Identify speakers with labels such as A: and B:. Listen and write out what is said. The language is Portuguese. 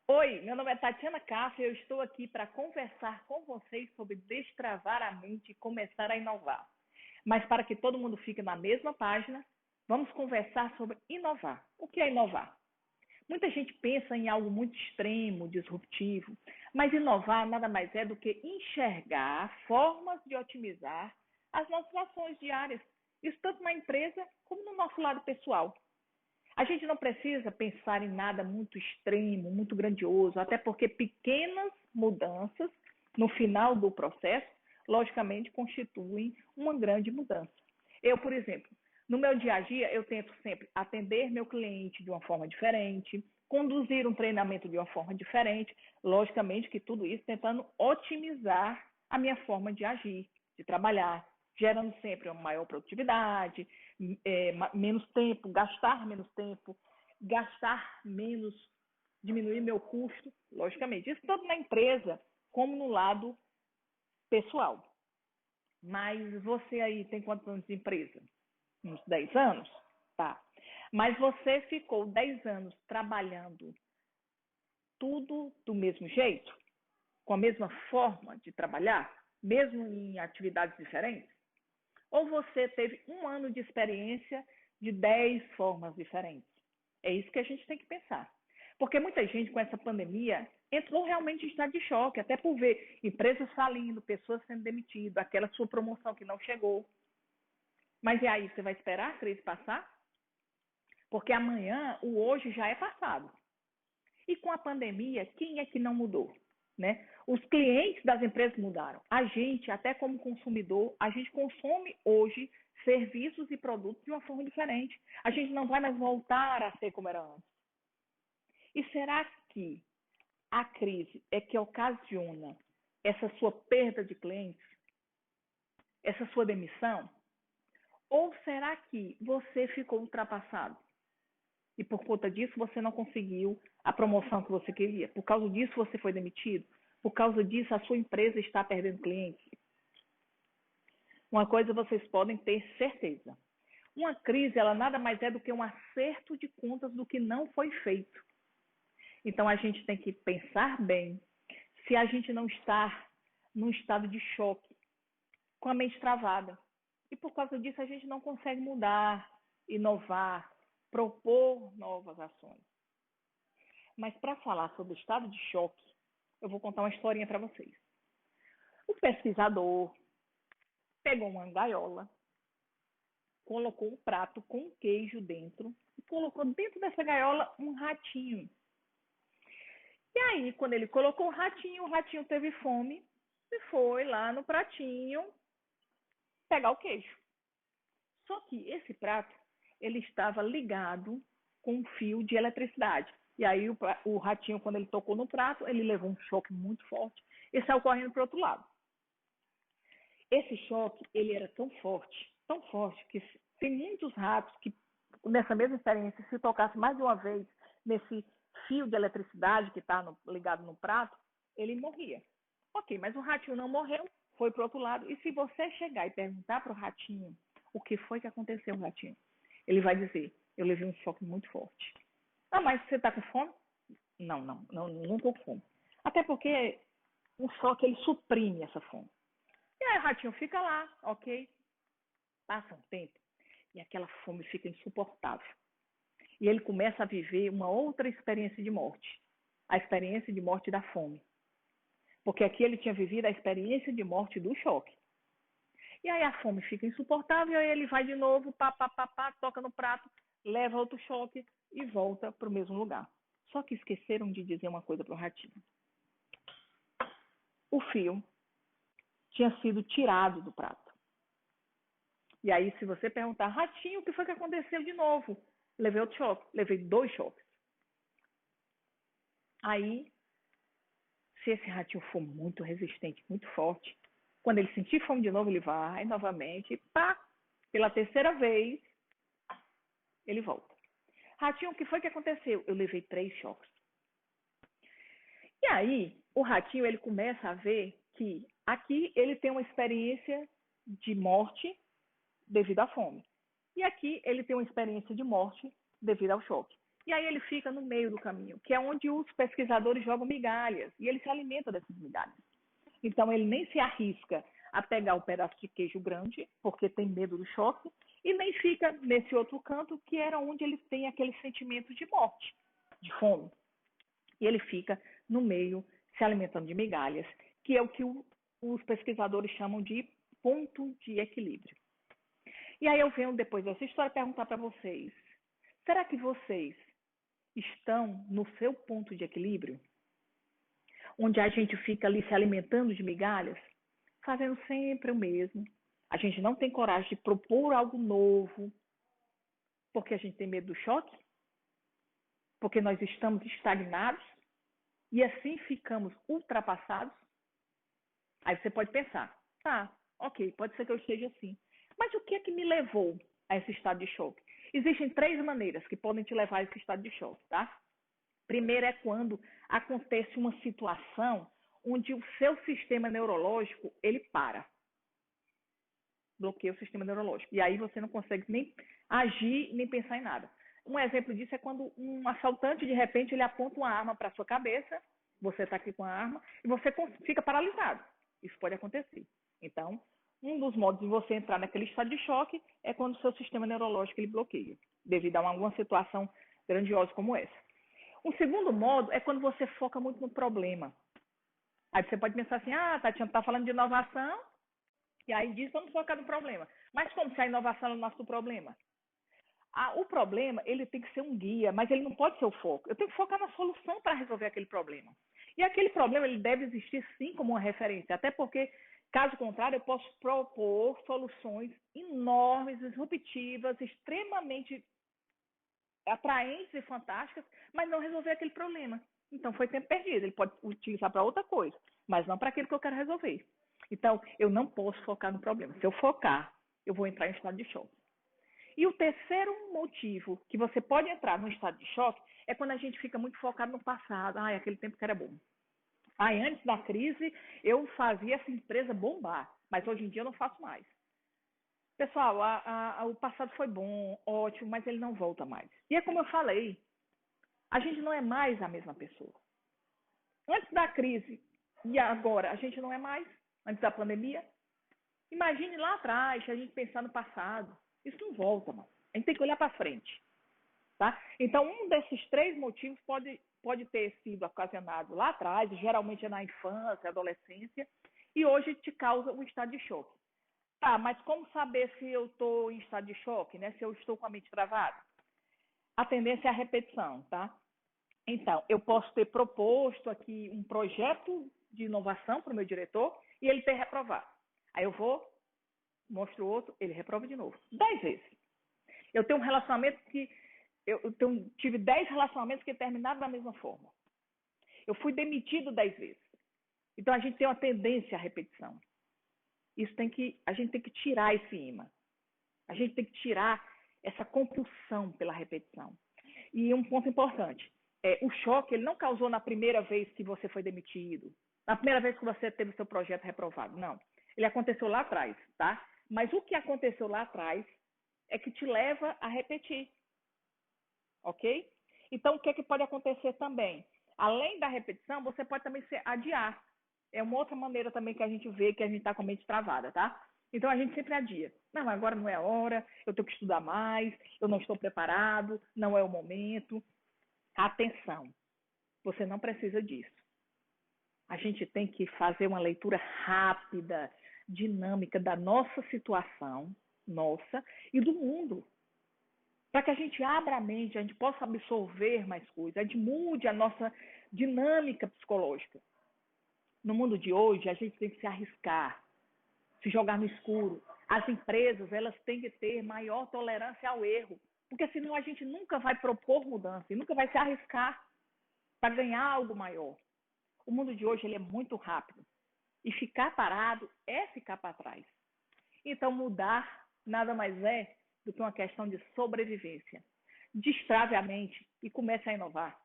A: Oi, meu nome é Tatiana Caffa e eu estou aqui para conversar com vocês sobre destravar a mente e começar a inovar. Mas para que todo mundo fique na mesma página, vamos conversar sobre inovar. O que é inovar? Muita gente pensa em algo muito extremo, disruptivo, mas inovar nada mais é do que enxergar formas de otimizar as nossas ações diárias, isso tanto na empresa como no nosso lado pessoal. A gente não precisa pensar em nada muito extremo, muito grandioso, até porque pequenas mudanças no final do processo, logicamente, constituem uma grande mudança. Eu, por exemplo, no meu dia a dia, eu tento sempre atender meu cliente de uma forma diferente, conduzir um treinamento de uma forma diferente, logicamente que tudo isso tentando otimizar a minha forma de agir, de trabalhar, gerando sempre uma maior produtividade, menos tempo, gastar menos, diminuir meu custo, logicamente. Isso tanto na empresa como no lado pessoal. Mas você aí tem quantos anos de empresa? Uns 10 anos? Tá. Mas você ficou 10 anos trabalhando tudo do mesmo jeito? Com a mesma forma de trabalhar? Mesmo em atividades diferentes? Ou você teve um ano de experiência de 10 formas diferentes? É isso que a gente tem que pensar. Porque muita gente com essa pandemia entrou realmente em estado de choque, até por ver empresas falindo, pessoas sendo demitidas, aquela sua promoção que não chegou. Mas e aí, você vai esperar a crise passar? Porque amanhã, o hoje já é passado. E com a pandemia, quem é que não mudou? Né? Os clientes das empresas mudaram. A gente, até como consumidor, a gente consome hoje serviços e produtos de uma forma diferente. A gente não vai mais voltar a ser como era antes. E será que a crise é que ocasiona essa sua perda de clientes, essa sua demissão? Ou será que você ficou ultrapassado? E por conta disso você não conseguiu a promoção que você queria. Por causa disso você foi demitido. Por causa disso a sua empresa está perdendo clientes. Uma coisa vocês podem ter certeza. Uma crise, ela nada mais é do que um acerto de contas do que não foi feito. Então a gente tem que pensar bem se a gente não está num estado de choque, com a mente travada. E por causa disso a gente não consegue mudar, inovar, propor novas ações. Mas para falar sobre o estado de choque, eu vou contar uma historinha para vocês. O pesquisador pegou uma gaiola, colocou um prato com queijo dentro e colocou dentro dessa gaiola um ratinho. E aí, quando ele colocou o ratinho teve fome e foi lá no pratinho pegar o queijo. Só que esse prato, ele estava ligado com um fio de eletricidade. E aí o ratinho, quando ele tocou no prato, ele levou um choque muito forte e saiu correndo para o outro lado. Esse choque, ele era tão forte, que tem muitos ratos que, nessa mesma experiência, se tocasse mais de uma vez nesse fio de eletricidade que está ligado no prato, ele morria. Ok, mas o ratinho não morreu, foi para o outro lado. E se você chegar e perguntar para o ratinho o que foi que aconteceu, ratinho, ele vai dizer, eu levei um choque muito forte. Ah, mas você está com fome? Não estou com fome. Até porque o choque, ele suprime essa fome. E aí o ratinho fica lá, ok? Passa um tempo e aquela fome fica insuportável. E ele começa a viver uma outra experiência de morte. A experiência de morte da fome. Porque aqui ele tinha vivido a experiência de morte do choque. E aí a fome fica insuportável, aí ele vai de novo, toca no prato, leva outro choque e volta para o mesmo lugar. Só que esqueceram de dizer uma coisa para o ratinho. O fio tinha sido tirado do prato. E aí, se você perguntar, ratinho, o que foi que aconteceu de novo? Levei outro choque, levei 2 choques. Aí, se esse ratinho for muito resistente, muito forte, quando ele sentir fome de novo, ele vai novamente, pá, pela terceira vez, ele volta. Ratinho, o que foi que aconteceu? Eu levei 3 choques. E aí, o ratinho, ele começa a ver que aqui ele tem uma experiência de morte devido à fome. E aqui ele tem uma experiência de morte devido ao choque. E aí ele fica no meio do caminho, que é onde os pesquisadores jogam migalhas, e ele se alimenta dessas migalhas. Então ele nem se arrisca a pegar o pedaço de queijo grande, porque tem medo do choque, e nem fica nesse outro canto, que era onde ele tem aquele sentimento de morte, de fome. E ele fica no meio, se alimentando de migalhas, que é o que os pesquisadores chamam de ponto de equilíbrio. E aí eu venho, depois dessa história, perguntar para vocês: será que vocês estão no seu ponto de equilíbrio? Onde a gente fica ali se alimentando de migalhas, fazendo sempre o mesmo. A gente não tem coragem de propor algo novo, porque a gente tem medo do choque, porque nós estamos estagnados e assim ficamos ultrapassados. Aí você pode pensar, tá, ok, pode ser que eu esteja assim. Mas o que é que me levou a esse estado de choque? Existem 3 maneiras que podem te levar a esse estado de choque, tá? Primeiro é quando acontece uma situação onde o seu sistema neurológico, ele para. Bloqueia o sistema neurológico. E aí você não consegue nem agir, nem pensar em nada. Um exemplo disso é quando um assaltante, de repente, ele aponta uma arma para a sua cabeça, você está aqui com a arma, e você fica paralisado. Isso pode acontecer. Então, um dos modos de você entrar naquele estado de choque é quando o seu sistema neurológico ele bloqueia, devido a alguma situação grandiosa como essa. Um segundo modo é quando você foca muito no problema. Aí você pode pensar assim, Tatiana, está falando de inovação, e aí diz, vamos focar no problema. Mas como se a inovação é o nosso problema? O problema, ele tem que ser um guia, mas ele não pode ser o foco. Eu tenho que focar na solução para resolver aquele problema. E aquele problema, ele deve existir sim como uma referência, até porque, caso contrário, eu posso propor soluções enormes, disruptivas, extremamente atraentes e fantásticas, mas não resolver aquele problema. Então, foi tempo perdido. Ele pode utilizar para outra coisa, mas não para aquilo que eu quero resolver. Então, eu não posso focar no problema. Se eu focar, eu vou entrar em estado de choque. E o terceiro motivo que você pode entrar no estado de choque é quando a gente fica muito focado no passado. Aquele tempo que era bom. Antes da crise, eu fazia essa empresa bombar, mas hoje em dia eu não faço mais. Pessoal, o passado foi bom, ótimo, mas ele não volta mais. E é como eu falei, a gente não é mais a mesma pessoa. Antes da crise e agora, a gente não é mais, antes da pandemia. Imagine lá atrás, a gente pensar no passado. Isso não volta, mano. A gente tem que olhar para frente. Tá? Então, um desses 3 motivos pode ter sido ocasionado lá atrás, geralmente é na infância, adolescência, e hoje te causa um estado de choque. Tá, mas como saber se eu estou em estado de choque, né? Se eu estou com a mente travada? A tendência é a repetição, tá? Então, eu posso ter proposto aqui um projeto de inovação para o meu diretor e ele ter reprovado. Aí eu vou, mostro outro, ele reprova de novo. 10 vezes. Eu tenho um relacionamento que... tive 10 relacionamentos que terminaram da mesma forma. Eu fui demitido 10 vezes. Então, a gente tem uma tendência à repetição. A gente tem que tirar esse imã. A gente tem que tirar essa compulsão pela repetição. E um ponto importante, o choque ele não causou na primeira vez que você foi demitido, na primeira vez que você teve seu projeto reprovado, não. Ele aconteceu lá atrás, tá? Mas o que aconteceu lá atrás é que te leva a repetir, ok? Então, o que é que pode acontecer também? Além da repetição, você pode também adiar. É uma outra maneira também que a gente vê que a gente está com a mente travada, tá? Então a gente sempre adia. Não, agora não é a hora, eu tenho que estudar mais, eu não estou preparado, não é o momento. Atenção, você não precisa disso. A gente tem que fazer uma leitura rápida, dinâmica da nossa situação, nossa, e do mundo. Para que a gente abra a mente, a gente possa absorver mais coisas, a gente mude a nossa dinâmica psicológica. No mundo de hoje, a gente tem que se arriscar, se jogar no escuro. As empresas, elas têm que ter maior tolerância ao erro, porque senão a gente nunca vai propor mudança e nunca vai se arriscar para ganhar algo maior. O mundo de hoje ele é muito rápido e ficar parado é ficar para trás. Então mudar nada mais é do que uma questão de sobrevivência. Destrave a mente e comece a inovar.